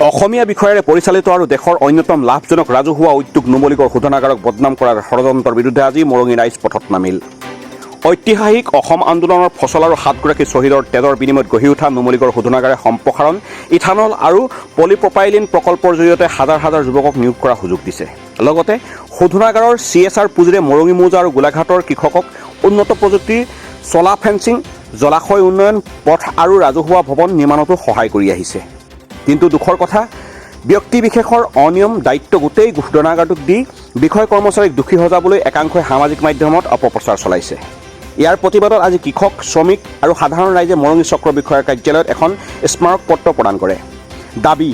অসমীয়া বিষয়েৰে পৰিচালিত আৰু দেশৰ অন্যতম লাভজনক ৰাজহুৱা উদ্যোগ নুমলীগড় শোধনাগাৰক বদনাম কৰাৰ ষড়যন্ত্ৰৰ বিৰুদ্ধে আজি মৰঙী ৰাইজ পথত নামিল। ঐতিহাসিক অসম আন্দোলনৰ ফচল আৰু 7গৰাকী শ্বহীদৰ তেজৰ বিনিময়ত গঢ়ি উঠা নুমলীগড় শোধনাগাৰে সম্প্ৰসাৰণ, ইথানল আৰু পলিপ্ৰপাইলিন প্ৰকল্পৰ জৰিয়তে হাজাৰ হাজাৰ যুৱকক নিয়োগ কৰাৰ সুযোগ দিছে। লগতে শোধনাগাৰৰ CSR পুঁজিৰে মৰঙী মৌজা আৰু গোলাঘাটৰ কৃষকক উন্নত প্ৰযুক্তিৰ চলা ফেন্সিং, জলাশয় উন্নয়ন, পথ আৰু ৰাজহুৱা ভৱন নিৰ্মাণতো সহায় কৰি আহিছে। কিন্তু দুখৰ কথা, ব্যক্তি বিশেষৰ অনিয়ম দায়িত্ব গোটেই শোধনাগাৰটোক দি বিষয় কৰ্মচাৰীক দোষী সজাবলৈ একাংশই সামাজিক মাধ্যমত অপপ্ৰচাৰ চলাইছে। ইয়াৰ প্ৰতিবাদত আজি কৃষক, শ্ৰমিক আৰু সাধাৰণ ৰাইজে মৰঙী চক্ৰ বিষয়াৰ কাৰ্যালয়ত এখন স্মাৰক পত্ৰ প্ৰদান কৰে। দাবী,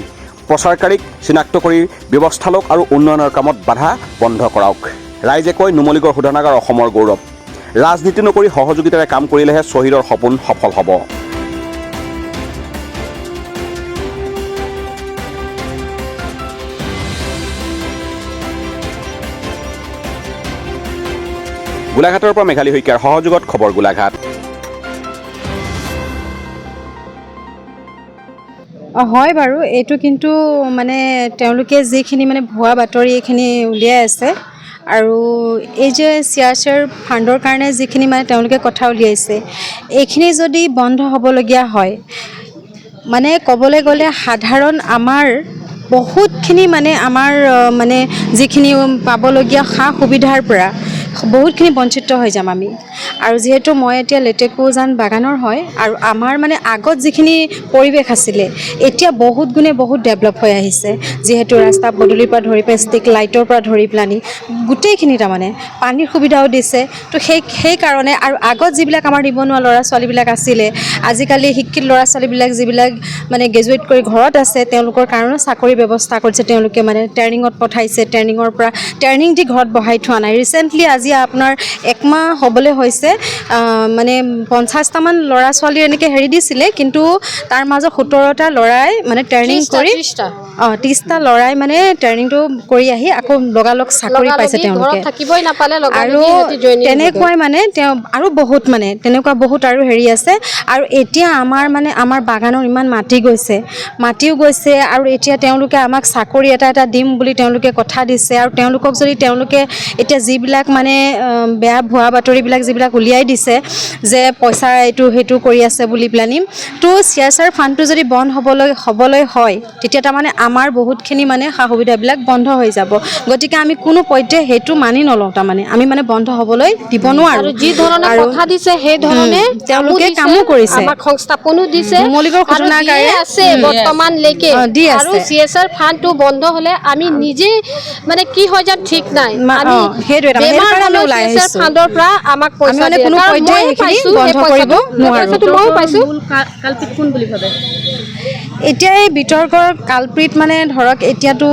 প্ৰচাৰকাৰীক চিনাক্ত কৰি ব্যৱস্থা লওক আৰু উন্নয়নৰ কামত বাধা বন্ধ কৰাওক। ৰাইজে কয়, নুমলীগড় শোধনাগাৰ অসমৰ গৌৰৱ। ৰাজনীতি নকৰি সহযোগিতাৰে কাম কৰিলেহে শ্বহীদৰ সপোন সফল হ'ব। গোলাঘাটৰ পৰা মেঘালী শইকীয়াৰ সহযোগত খবৰ গোলাঘাট। হয় বাৰু, এইটো কিন্তু মানে তেওঁলোকে যিখিনি মানে ভুৱা বাতৰি এইখিনি উলিয়াই আছে আৰু এই যে CSR ফাণ্ডৰ কাৰণে যিখিনি মানে তেওঁলোকে কথা উলিয়াইছে, এইখিনি যদি বন্ধ হ'বলগীয়া হয়, মানে ক'বলৈ গ'লে সাধাৰণ আমাৰ বহুতখিনি মানে আমাৰ মানে যিখিনি পাবলগীয়া সা সুবিধাৰ পৰা বহুতখিনি বঞ্চিত হৈ যাম আমি। আৰু যিহেতু মই এতিয়া লেটেকুজান বাগানৰ হয় আৰু আমাৰ মানে আগত যিখিনি পৰিৱেশ আছিলে এতিয়া বহুত গুণে বহুত ডেভেলপ হৈ আহিছে। যিহেতু ৰাস্তা পদূলিৰ পৰা ধৰি ষ্ট্ৰীট লাইটৰ পৰা ধৰি পেলানি গোটেইখিনি তাৰমানে পানীৰ সুবিধাও দিছে। তো সেইকাৰণে আৰু আগত যিবিলাক আমাৰ নিবনুৱা ল'ৰা ছোৱালীবিলাক আছিলে, আজিকালি শিক্ষিত ল'ৰা ছোৱালীবিলাক যিবিলাক মানে গ্ৰেজুৱেট কৰি ঘৰত আছে, তেওঁলোকৰ কাৰণেও চাকৰি ব্যৱস্থা কৰিছে। তেওঁলোকে মানে ট্ৰেইনিঙত পঠাইছে, ট্ৰেইনিং দি ঘৰত বহাই থোৱা নাই। ৰিচেণ্টলি আজি আপোনাৰ 1 মাহ হ'বলৈ হৈছে, মানে 50টামান ল'ৰা ছোৱালীৰ এনেকৈ হেৰি দিছিলে, কিন্তু তাৰ মাজত 17টা ল'ৰাই মানে ট্ৰেইনিং কৰি 30টা ল'ৰাই মানে ট্ৰেইনিংটো কৰি আহি আকৌ লগালগ চাকৰি পাইছে তেওঁলোকে। আৰু তেনেকুৱাই মানে তেওঁ আৰু বহুত মানে তেনেকুৱা বহুত আৰু হেৰি আছে। আৰু এতিয়া আমাৰ বাগানৰ ইমান মাটিও গৈছে আৰু এতিয়া তেওঁলোকে আমাক চাকৰি এটা দিম বুলি তেওঁলোকে কথা দিছে। আৰু তেওঁলোকক যদি তেওঁলোকে এতিয়া যিবিলাক মানে বেয়া ভুৱা বাতৰিবিলাক যিবিলাক উলিয়াই দিছে যে পইচা এইটো সেইটো কৰি আছে বুলি পেলানি, তো CSR ফাণ্ডটো যদি বন্ধ হ'বলৈ হয়, তেতিয়া তাৰমানে আমাৰ বহুতখিনি মানে সা সুবিধাবিলাক বন্ধ হৈ যাব। গতিকে আমি কোনো পধ্যে সেইটো মানি নলওঁ, তাৰমানে আমি মানে বন্ধ হ'বলৈ দিব নোৱাৰোঁ। আৰু যি ধৰণে কথা দিছে সেই ধৰণে তেওঁলোকে কামো কৰিছে, আমাক সংস্থাপনো দিছে, নুমলীগড় শোধনাগাৰে আছে বৰ্তমানলৈকে। দি আৰু আছে। CSR ফাণ্ডটো বন্ধ হ'লে আমি নিজে মানে কি হৈ যাম ঠিক নাই। আমি সেইটোৱে তাৰমানে বেমাৰ সেইকাৰণে আমি হ'লেও ওলাই CSR আহিছোঁ। ফাণ্ডৰ পৰা আমাক পইচা মানে দিয়ে। কোনো কাৰণ পধ্যে ময়ো সেইখিনি পাইছোঁ, বন্ধ কৰিব নোৱাৰোঁ। পইচাটো ময়ো পাইছোঁ। কালপিত কোন বুলি ভাবে? এতিয়া এই বিতৰ্কৰ কালপ্ৰিট মানে ধৰক এতিয়াতো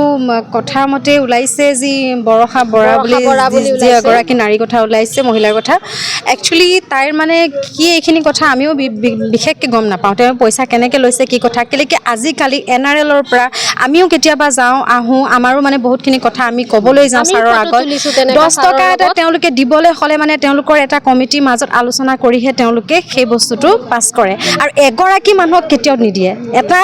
কথা মতে ওলাইছে যি বৰষা বৰা বুলি যি এগৰাকী নাৰীৰ কথা ওলাইছে, মহিলাৰ কথা। একচুৱেলি তাইৰ মানে কি এইখিনি কথা আমিও বিশেষকৈ গম নাপাওঁ। তেওঁ পইচা কেনেকৈ লৈছে, কি কথা। কেলেকি আজিকালি NRLৰ পৰা আমিও কেতিয়াবা যাওঁ আহোঁ, আমাৰো মানে বহুতখিনি কথা আমি ক'বলৈ যাওঁ ছাৰৰ আগত। 10 টকা এটা তেওঁলোকে দিবলৈ হ'লে মানে তেওঁলোকৰ এটা কমিটিৰ মাজত আলোচনা কৰিহে তেওঁলোকে সেই বস্তুটো পাছ কৰে। আৰু এগৰাকী মানুহক কেতিয়াও নিদিয়ে, এটা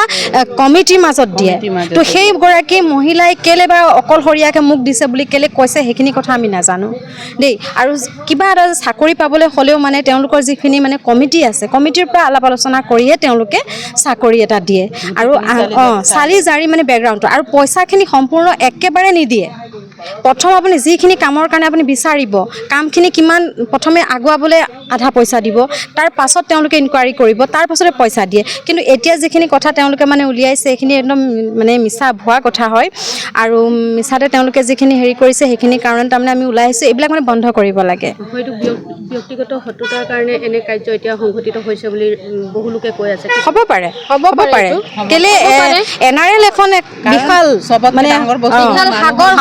কমিটিৰ মাজত দিয়ে। তো সেইগৰাকী মহিলাই কেলে বা অকলশৰীয়াকৈ মোক দিছে বুলি কেলে কৈছে সেইখিনি কথা আমি নাজানো দেই। আৰু কিবা এটা চাকৰি পাবলৈ হ'লেও মানে তেওঁলোকৰ যিখিনি মানে কমিটি আছে, কমিটিৰ পৰা আলাপ আলোচনা কৰিহে তেওঁলোকে চাকৰি এটা দিয়ে। আৰু চালি জাৰি মানে বেকগ্ৰাউণ্ডটো আৰু পইচাখিনি সম্পূৰ্ণ একেবাৰে নিদিয়ে। প্ৰথম আপুনি যিখিনি কামৰ কাৰণে আপুনি বিচাৰিব, কামখিনি কিমান প্ৰথমে আগুৱাবলৈ আধা পইচা দিব, তাৰ পাছত তেওঁলোকে ইনকুৱাৰী কৰিব, তাৰ পাছতে পইচা দিয়ে। কিন্তু এতিয়া যিখিনি কথা তেওঁলোকে মানে উলিয়াইছে এইখিনি একদম মানে মিছা ভুৱা কথা হয়। আৰু মিছাতে তেওঁলোকে যিখিনি হেৰি কৰিছে সেইখিনি কাৰণে তাৰমানে আমি ওলাই আহিছোঁ। এইবিলাক মানে বন্ধ কৰিব লাগে। হয়তো ব্যক্তিগত শত্ৰুতাৰ কাৰণে এনে কাৰ্য এতিয়া সংঘটিত হৈছে বুলি বহু লোকে কৈ আছে। হ'ব পাৰে কেলে NRL এখন বিশাল মানে সাগৰ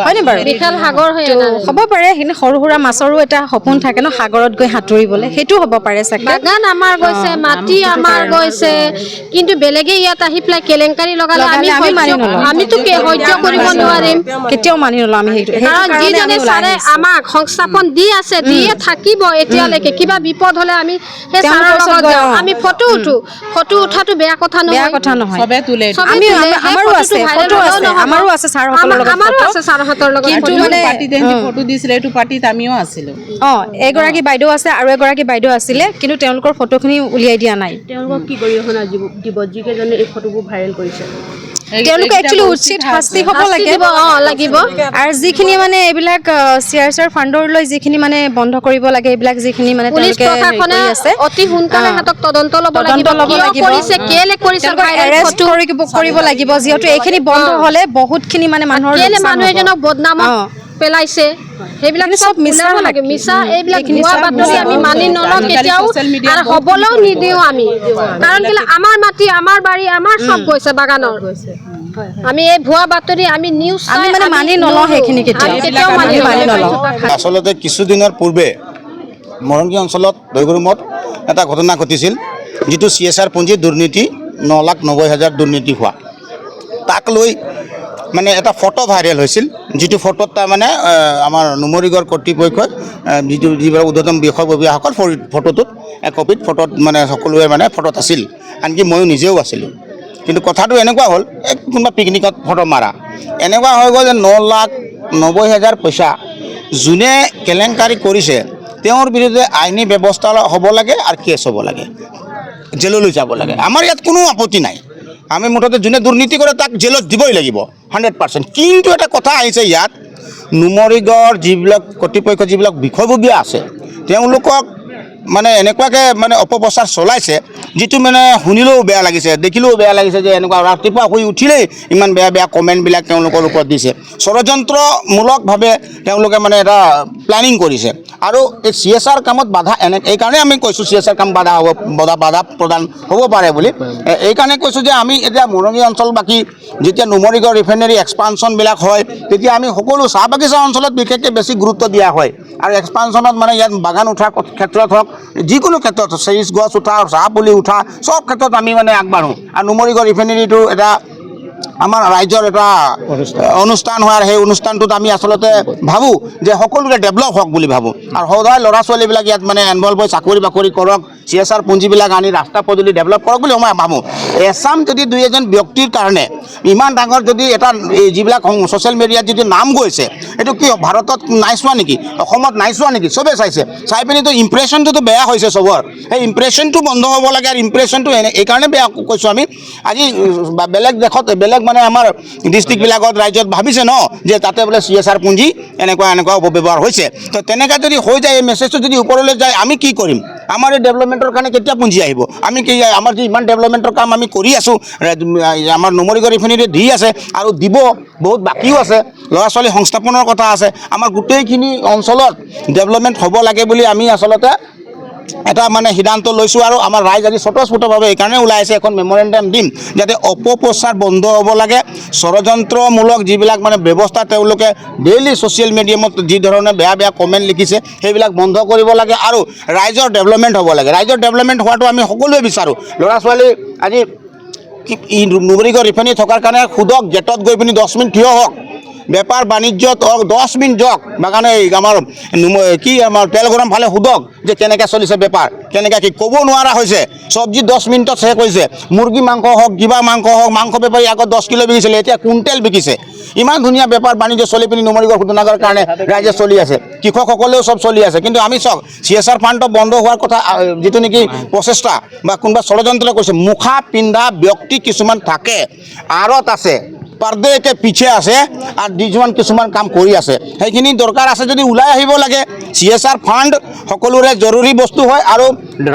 হয়নে বাৰু বিশাল সাগৰ হৈ তো হ'ব পাৰে সেইখিনি সৰু সুৰা মাছৰো এটা সপোন থাকে ন সাগৰত গৈ সাঁতুৰিবলৈ সেইটো হ'ব পাৰে চাগে বাগান আমাৰ গৈছে মাটি আমাৰ গৈছে কিন্তু বেলেগে ইয়াত আহি পেলাই কেলেংকাৰী লগালে আমি আমিতো সহ্য কৰিব নোৱাৰিম কেতিয়াও মানি নলওঁ আমি সেইটো কাৰণ যিজনে ছাৰে আমাক সংস্থাপন দি আছে দিয়ে থাকিব এতিয়ালৈকে কিবা বিপদ হ'লে আমি সেই ছাৰৰ লগত যাওঁ আমি ফটো উঠাটো বেয়া কথা নহয় চবে তোলে আমাৰো আছে ফটো আছে আমাৰো আছে ছাৰহঁতৰ লগত আমাৰো আছে ছাৰহঁতৰ লগত কিন্তু মানে পাৰ্টি ফটো দিছিলে এইটো পাৰ্টিত আমিও আছিলোঁ এগৰাকী বাইদেউ আছে আৰু এগৰাকী বাইদেউ আছিলে কিন্তু তেওঁলোকৰ ফটোখিনি উলিয়াই দিয়া নাই তেওঁলোকক কি গৰিহণা দিব যিকেইজনে এই ফটোবোৰ ভাইৰেল কৰিছে তেওঁলোকে একচুৱেলি উচিত শাস্তি হ'ব লাগিব আৰু যিখিনি মানে এইবিলাক চিআৰচিৰ ফাণ্ডলৈ যিখিনি মানে বন্ধ কৰিব লাগে এইবিলাক যিখিনি মানে পুলিচ তেওঁলোকে প্ৰশাসনে অতি সোনকালে হাতক তদন্ত ল'ব লাগিব কিয় কৰিছে কেলে কৰিছে এৰেষ্ট কৰিব লাগিব যিহেতু এইখিনি বন্ধ হ'লে বহুতখিনি মানে মানুহৰ কেলে মানুহ এজনক বদনামত পেলাইছে সেইবিলাক চব মিছা লাগে মিছা এইবিলাক ভুৱা বাতৰি আমি মানি নলওঁ কেতিয়াও আৰু হ'বলৈও নিদিওঁ আমি কাৰণ কেলে আমাৰ মাটি আমাৰ বাৰী আমাৰ চব গৈছে বাগানৰ আমি এই ভুৱা বাতৰি আমি নিউজ আমি মানে মানি নলওঁ সেইখিনি কেতিয়াও মানি নলওঁ আচলতে কিছুদিনৰ পূৰ্বে মৰংগী অঞ্চলত দৈগুৰুমত এটা ঘটনা ঘটিছিল যিটো CSR পুঁজি দুৰ্নীতি 9,90,000 দুৰ্নীতি হোৱা তাক লৈ মানে এটা ফটো ভাইৰেল হৈছিল যিটো ফটোত তাৰমানে আমাৰ নুমলীগড় কৰ্তৃপক্ষই যিবিলাক উদ্যতম বিষয়ববীয়াসকল ফটোটোত একপিত ফটোত মানে সকলোৱে মানে ফটোত আছিল আনকি ময়ো নিজেও আছিলোঁ কিন্তু কথাটো এনেকুৱা হ'ল কোনোবা পিকনিকত ফটো মাৰা এনেকুৱা হৈ গ'ল যে 9,90,000 পইচা যোনে কেলেংকাৰী কৰিছে তেওঁৰ বিৰুদ্ধে আইনী ব্যৱস্থা হ'ব লাগে আৰু কেছ হ'ব লাগে জেললৈ যাব লাগে আমাৰ ইয়াত কোনো আপত্তি নাই আমি মুঠতে যোনে দুৰ্নীতি কৰে তাক জেলত দিবই লাগিব 100% কিন্তু এটা কথা আহিছে ইয়াত নুমলীগড় যিবিলাক কৰ্তৃপক্ষ যিবিলাক বিষয়ববীয়া আছে তেওঁলোকক মানে এনেকুৱাকৈ মানে অপপ্ৰচাৰ চলাইছে যিটো মানে শুনিলেও বেয়া লাগিছে দেখিলেও বেয়া লাগিছে যে এনেকুৱা ৰাতিপুৱা শুই উঠিলেই ইমান বেয়া কমেণ্টবিলাক তেওঁলোকৰ ওপৰত দিছে ষড়যন্ত্ৰমূলকভাৱে তেওঁলোকে মানে এটা প্লেনিং কৰিছে আৰু এই CSR কামত বাধা এইকাৰণে আমি কৈছোঁ CSR কাম বাধা প্ৰদান হ'ব পাৰে বুলি এইকাৰণে কৈছোঁ যে আমি এতিয়া মৰঙী অঞ্চল বাকী যেতিয়া নুমলীগড় ৰিফাইনেৰী এক্সপানশ্যনবিলাক হয় তেতিয়া আমি সকলো চাহ বাগিচা অঞ্চলত বিশেষকৈ বেছি গুৰুত্ব দিয়া হয় আৰু এক্সপানশ্যনত মানে ইয়াত বাগান উঠাৰ ক্ষেত্ৰত হওক যিকোনো ক্ষেত্ৰত চেৰিছ গছ উঠা চাহ পুলি উঠা সব ক্ষেত্ৰত আমি মানে আগবাঢ়োঁ আৰু নুমলীগড় ৰিফাইনেৰীটো এটা আমাৰ ৰাজ্যৰ এটা অনুষ্ঠান হয় আৰু সেই অনুষ্ঠানটোত আমি আচলতে ভাবোঁ যে সকলোৰে ডেভেলপ হওক বুলি ভাবোঁ আৰু সদায় ল'ৰা ছোৱালীবিলাক ইয়াত মানে এনভলভ হৈ চাকৰি বাকৰি কৰক CSR পুঁজিবিলাক আনি ৰাস্তা পদূলি ডেভেলপ কৰক বুলি মই ভাবোঁ এছাম যদি দুই এজন ব্যক্তিৰ কাৰণে ইমান ডাঙৰ যদি এটা যিবিলাক ছ'চিয়েল মিডিয়াত যদি নাম গৈছে এইটো কি ভাৰতত নাই চোৱা নেকি অসমত নাই চোৱা নেকি চবেই চাইছে চাই পিনিতো ইম্প্ৰেশ্যনটোতো বেয়া হৈছে চবৰ সেই ইম্প্ৰেশ্যনটো বন্ধ হ'ব লাগে আৰু ইম্প্ৰেশ্যনটো এইকাৰণে বেয়া কৈছোঁ আমি আজি বেলেগ দেশত বেলেগ মানে আমাৰ ডিষ্ট্ৰিক্টবিলাকত ৰাজ্যত ভাবিছে ন যে তাতে বোলে CSR পুঁজি এনেকুৱা অপব্যৱহাৰ হৈছে তো তেনেকৈ যদি হৈ যায় এই মেছেজটো যদি ওপৰলৈ যায় আমি কি কৰিম আমাৰ এই ডেভেলপমেণ্টৰ কাৰণে কেতিয়া পুঁজি আহিব আমি কি আমাৰ যি ইমান ডেভেলপমেণ্টৰ কাম আমি কৰি আছোঁ আমাৰ নুমলীগড় ৰিফাইনেৰী দি আছে আৰু দিব বহুত বাকীও আছে ল'ৰা ছোৱালী সংস্থাপনৰ কথা আছে আমাৰ গোটেইখিনি অঞ্চলত ডেভেলপমেণ্ট হ'ব লাগে বুলি আমি আচলতে এটা মানে সিদ্ধান্ত লৈছোঁ আৰু আমাৰ ৰাইজ আজি স্বতঃস্ফূৰ্তভাৱে এইকাৰণে ওলাই আছে এখন মেমৰেণ্ডাম দিম যাতে অপপ্ৰচাৰ বন্ধ হ'ব লাগে ষড়যন্ত্ৰমূলক যিবিলাক মানে ব্যৱস্থা তেওঁলোকে ডেইলি ছ'চিয়েল মিডিয়ামত যি ধৰণে বেয়া কমেণ্ট লিখিছে সেইবিলাক বন্ধ কৰিব লাগে আৰু ৰাইজৰ ডেভেলপমেণ্ট হ'ব লাগে ৰাইজৰ ডেভেলপমেণ্ট হোৱাটো আমি সকলোৱে বিচাৰোঁ ল'ৰা ছোৱালী আজি নুমলীগড় ৰিফাইনেৰী থকাৰ কাৰণে সোধক গেটত গৈ পিনি 10 মিনিট থিয় হওক বেপাৰ বাণিজ্যত 10 মিনিট যাওক বাগানে আমাৰ কি আমাৰ তেলগৰম ফালে সোধক যে কেনেকৈ চলিছে বেপাৰ কেনেকৈ কি ক'ব নোৱাৰা হৈছে চব্জি 10 মিনিটত শেষ হৈছে মুৰ্গী মাংস হওক কিবা মাংস হওক মাংস বেপাৰী আগত 10 কিলো বিকিছিলে এতিয়া কুইণ্টেল বিকিছে ইমান ধুনীয়া বেপাৰ বাণিজ্য চলি পিনি নুমলীগড় শোধনাগাৰৰ কাৰণে ৰাইজে চলি আছে কৃষকসকলেও চব চলি আছে কিন্তু আমি চাওক CSR ফাণ্ডটো বন্ধ হোৱাৰ কথা যিটো নেকি প্ৰচেষ্টা বা কোনোবা ষড়যন্ত্ৰ কৰিছে মুখা পিন্ধা ব্যক্তি কিছুমান থাকে আঁৰত আছে পৰ্দাকে পিছে আছে আৰু কিছুমান কাম কৰি আছে সেইখিনি দৰকাৰ আছে যদি ওলাই আহিব লাগে CSR ফাণ্ড সকলোৰে জৰুৰী বস্তু হয় আৰু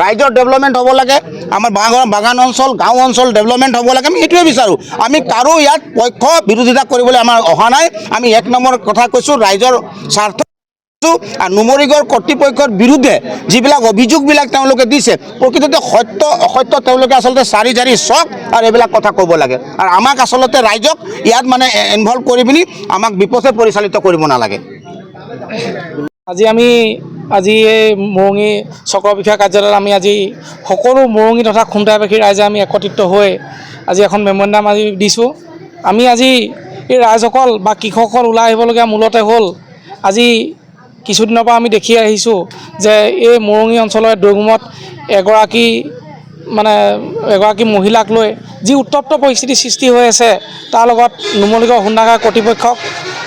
ৰাইজৰ ডেভেলপমেণ্ট হ'ব লাগে আমাৰ বাগান অঞ্চল গাঁও অঞ্চল ডেভেলপমেণ্ট হ'ব লাগে আমি এইটোৱে বিচাৰোঁ আমি কাৰো ইয়াত পক্ষ বিৰোধিতা কৰিবলৈ আমাৰ অহা নাই আমি 1 নম্বৰ কথা কৈছোঁ ৰাইজৰ স্বাৰ্থ আৰু নুমলীগড় কৰ্তৃপক্ষৰ বিৰুদ্ধে যিবিলাক অভিযোগবিলাক তেওঁলোকে দিছে প্ৰকৃততে সত্য অসত্য তেওঁলোকে আচলতে চাৰি জাৰি চাওক আৰু এইবিলাক কথা ক'ব লাগে আৰু আমাক আচলতে ৰাইজক ইয়াত মানে ইনভলভ কৰি পিনি আমাক বিপথে পৰিচালিত কৰিব নালাগে। আজি এই মৰঙী চক্ৰ বিষয়া কাৰ্যালয়ত আমি আজি সকলো মৰঙী তথা খুমটাইবাসী ৰাইজে আমি একত্ৰিত হৈ আজি এখন মেম'ৰেণ্ডাম আজি দিছোঁ। আমি আজি এই ৰাইজসকল বা কৃষকসকল ওলাই আহিবলগীয়া মূলতে হ'ল আজি কিছুদিনৰ পৰা আমি দেখি আহিছোঁ যে এই মৰঙী অঞ্চলৰ দৈগুমত এগৰাকী মহিলাক লৈ যি উত্তপ্ত পৰিস্থিতিৰ সৃষ্টি হৈ আছে তাৰ লগত নুমলীগড় শোধনাগাৰ কৰ্তৃপক্ষক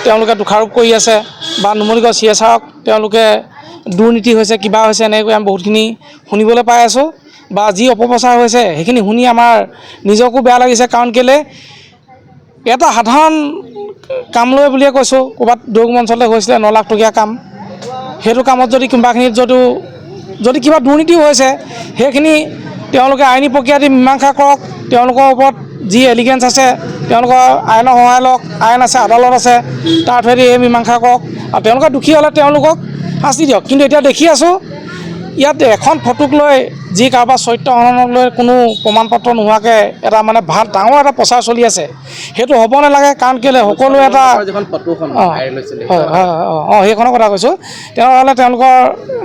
তেওঁলোকে দোষাৰোপ কৰি আছে বা নুমলীগড় CSRক তেওঁলোকে দুৰ্নীতি হৈছে কিবা হৈছে এনেকৈ আমি বহুতখিনি শুনিবলৈ পাই আছোঁ বা যি অপপ্ৰচাৰ হৈছে সেইখিনি শুনি আমাৰ নিজকো বেয়া লাগিছে। কাৰণ কেলৈ এটা সাধাৰণ কাম লৈ বুলিয়ে কৈছোঁ, ক'ৰবাত দৈগুম অঞ্চলতে হৈছিলে 9 লাখ টকীয়া কাম, সেইটো কামত যদি কোনোবাখিনিত যদি কিবা দুৰ্নীতি হৈছে সেইখিনি তেওঁলোকে আইনী প্ৰক্ৰিয়া দি মীমাংসা কৰক। তেওঁলোকৰ ওপৰত যি এলিগেঞ্চ আছে তেওঁলোকৰ আইনৰ সহায় লওক, আইন আছে, আদালত আছে, তাৰ থ্ৰুৱেদি এই মীমাংসা কৰক আৰু তেওঁলোকে দোষী হ'লে তেওঁলোকক শাস্তি দিয়ক। কিন্তু এতিয়া দেখি আছোঁ ইয়াত এখন ফটোক লৈ যি কাৰোবাৰ চৰিত্ৰ হননক লৈ কোনো প্ৰমাণ পত্ৰ নোহোৱাকৈ এটা মানে ভাল ডাঙৰ এটা প্ৰচাৰ চলি আছে, সেইটো হ'ব নালাগে। কাৰণ কেলৈ সকলোৱে এটা সেইখনৰ কথা কৈছোঁ। তেওঁলোকে তেওঁলোকৰ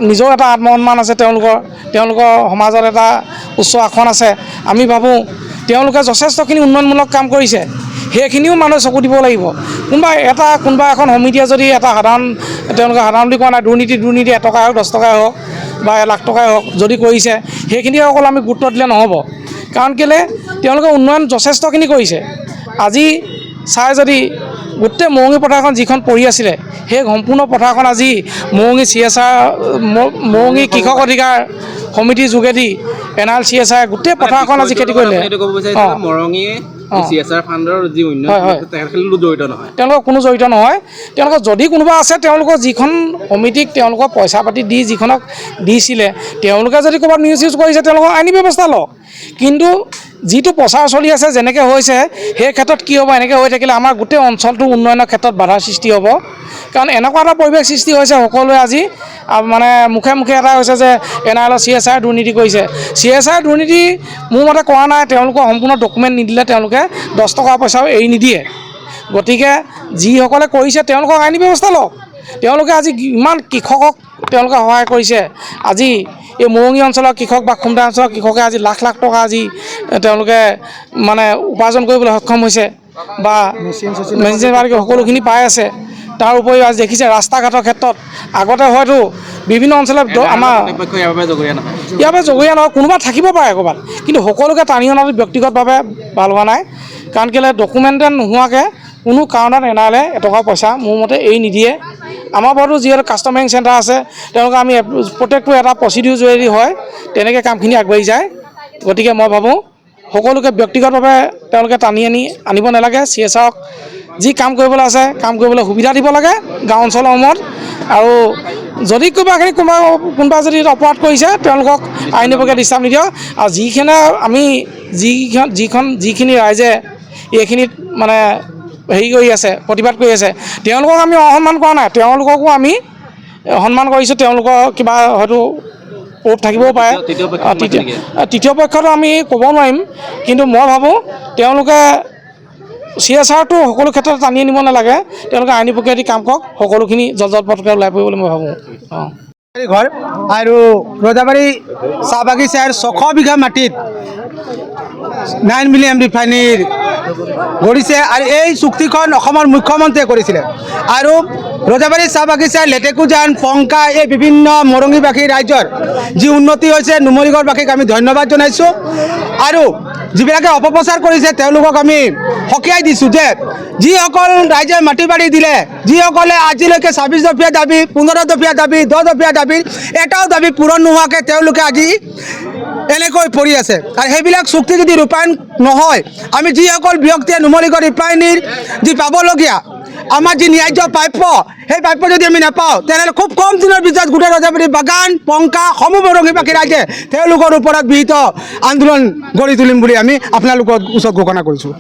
নিজৰ এটা আত্মসন্মান আছে, তেওঁলোকৰ সমাজত এটা উচ্চ আসন আছে। আমি ভাবোঁ তেওঁলোকে যথেষ্টখিনি উন্নয়নমূলক কাম কৰিছে, সেইখিনিও মানুহে চকু দিব লাগিব। কোনোবা এখন সমিতিয়ে যদি এটা তেওঁলোকে সাধাৰণ বুলি কোৱা নাই, দুৰ্নীতি 1 টকাই হওক 10 টকাই হওক বা 1 লাখ টকাই হওক যদি কৰিছে সেইখিনি অকল আমি গুৰুত্ব দিলে নহ'ব। কাৰণ কেলৈ তেওঁলোকে উন্নয়ন যথেষ্টখিনি কৰিছে। আজি চাই যদি গোটেই মৰঙী পথাৰখন যিখন পৰি আছিলে সেই সম্পূৰ্ণ পথাৰখন আজি মৰঙী মৰঙী কৃষক অধিকাৰ সমিতিৰ যোগেদি NRL CSR গোটেই পথাৰখন আজি খেতি কৰিলে। তেওঁলোকৰ কোনো জড়িত নহয়। তেওঁলোকৰ যদি কোনোবা আছে তেওঁলোকৰ যিখন সমিতিক তেওঁলোকৰ পইচা পাতি দি যিখনক দিছিলে তেওঁলোকে যদি ক'ৰবাত মিছ ইউজ কৰিছে তেওঁলোকৰ আইনী ব্যৱস্থা লওক। কিন্তু যিটো প্ৰচাৰ চলি আছে যেনেকৈ হৈছে সেই ক্ষেত্ৰত কি হ'ব, এনেকৈ হৈ থাকিলে আমাৰ গোটেই অঞ্চলটো উন্নয়নৰ ক্ষেত্ৰত বাধাৰ সৃষ্টি হ'ব। কাৰণ এনেকুৱা এটা পৰিৱেশ সৃষ্টি হৈছে সকলোৱে আজি মানে মুখে এটা হৈছে যে NRL CSR দুৰ্নীতি কৰিছে। CSR দুৰ্নীতি মোৰ মতে কৰা নাই। তেওঁলোকৰ সম্পূৰ্ণ ডকুমেণ্ট নিদিলে তেওঁলোকে 10 টকা পইচাও এৰি নিদিয়ে। গতিকে যিসকলে কৰিছে তেওঁলোকক আইনী ব্যৱস্থা লওক। তেওঁলোকে আজি ইমান কৃষকক তেওঁলোকে সহায় কৰিছে। আজি এই মৰঙী অঞ্চলৰ কৃষক বা খুমটা অঞ্চলৰ কৃষকে আজি লাখ টকা আজি তেওঁলোকে মানে উপাৰ্জন কৰিবলৈ সক্ষম হৈছে বা মেচিন সকলোখিনি পাই আছে। তাৰ উপৰিও আজি দেখিছে ৰাস্তা ঘাটৰ ক্ষেত্ৰত আগতে হয়তো বিভিন্ন অঞ্চলত আমাৰ ইয়াৰ পৰা জগৰীয়া নহয়, কোনোবা থাকিব পাৰে ক'ৰবাত, কিন্তু সকলোকে টানি অনাটো ব্যক্তিগতভাৱে ভাল হোৱা নাই। কাৰণ কেলৈ ডকুমেণ্টেড নোহোৱাকৈ কোনো কাৰণত NRLে এটকা পইচা মোৰ মতে এৰি নিদিয়ে। আমাৰ ঘৰতো যিহেতু কাষ্টমাৰিং চেণ্টাৰ আছে তেওঁলোকে আমি প্ৰত্যেকটো এটা প্ৰচিডিউৰ যোগেদি হয় তেনেকৈ কামখিনি আগবাঢ়ি যায়। গতিকে মই ভাবোঁ সকলোকে ব্যক্তিগতভাৱে তেওঁলোকে টানি আনিব নালাগে। CSRক যি কাম কৰিবলৈ আছে কাম কৰিবলৈ সুবিধা দিব লাগে গাঁও অঞ্চলসমূহত। আৰু যদি কোনোবা যদি অপৰাধ কৰিছে তেওঁলোকক আইনী প্ৰক্ৰিয়া দৃষ্টান্ত নিদিয়ক। আৰু যিখিনি ৰাইজে এইখিনিত মানে হেৰি কৰি আছে, প্ৰতিবাদ কৰি আছে, তেওঁলোকক আমি অসন্মান কৰা নাই, তেওঁলোককো আমি সন্মান কৰিছোঁ। তেওঁলোকৰ কিবা হয়তো প্ৰুফ থাকিবও পাৰে। তৃতীয় পক্ষতো আমি ক'ব নোৱাৰিম। কিন্তু মই ভাবোঁ তেওঁলোকে CSRটো সকলো ক্ষেত্ৰত টানি আনিব নালাগে। তেওঁলোকে আইনী প্ৰক্ৰিয়া দি কাম কৰক, সকলোখিনি জলপথকে ওলাই পৰিব বুলি মই ভাবোঁ। ঘৰ আৰু ৰজাবাৰী চাহ বাগিচাৰ 600 বিঘা মাটিত 9 মিলিয়ন ৰিফাইনেৰী গঢ়িছে আৰু এই চুক্তিখন অসমৰ মুখ্যমন্ত্ৰীয়ে কৰিছিলে। আৰু ৰজাবাৰী চাহ বাগিচাৰ লেটেকুজান পংকা এই বিভিন্ন মৰঙীবাসী ৰাইজৰ যি উন্নতি হৈছে নুমলীগড়বাসীক আমি ধন্যবাদ জনাইছোঁ। আৰু যিবিলাকে অপপ্ৰচাৰ কৰিছে তেওঁলোকক আমি সকীয়াই দিছোঁ যে যিসকল ৰাইজে মাটি বাৰী দিলে, যিসকলে আজিলৈকে 26 দফীয়া দাবী, 15 দফীয়া দাবী, 10 দফীয়া দাবী, এটাও দাবী পূৰণ নোহোৱাকৈ তেওঁলোকে আজি এনেকৈ পৰি আছে। আৰু সেইবিলাক চুক্তি যদি ৰূপায়ণ নহয়, আমি যিসকল ব্যক্তিয়ে নুমলীগড় ৰিফাইনেৰীৰ যি পাবলগীয়া আমাৰ যি ন্যায্য প্ৰাপ্য সেই প্ৰাপ্য যদি আমি নাপাওঁ তেনেহ'লে খুব কম দিনৰ ভিতৰত গোটেই ৰজাবাৰী বাগান পংকা সমূহ মৰঙীবাসী ৰাইজে তেওঁলোকৰ ওপৰত বিহিত আন্দোলন গঢ়ি তুলিম বুলি আমি আপোনালোকৰ ওচৰত ঘোষণা কৰিছোঁ।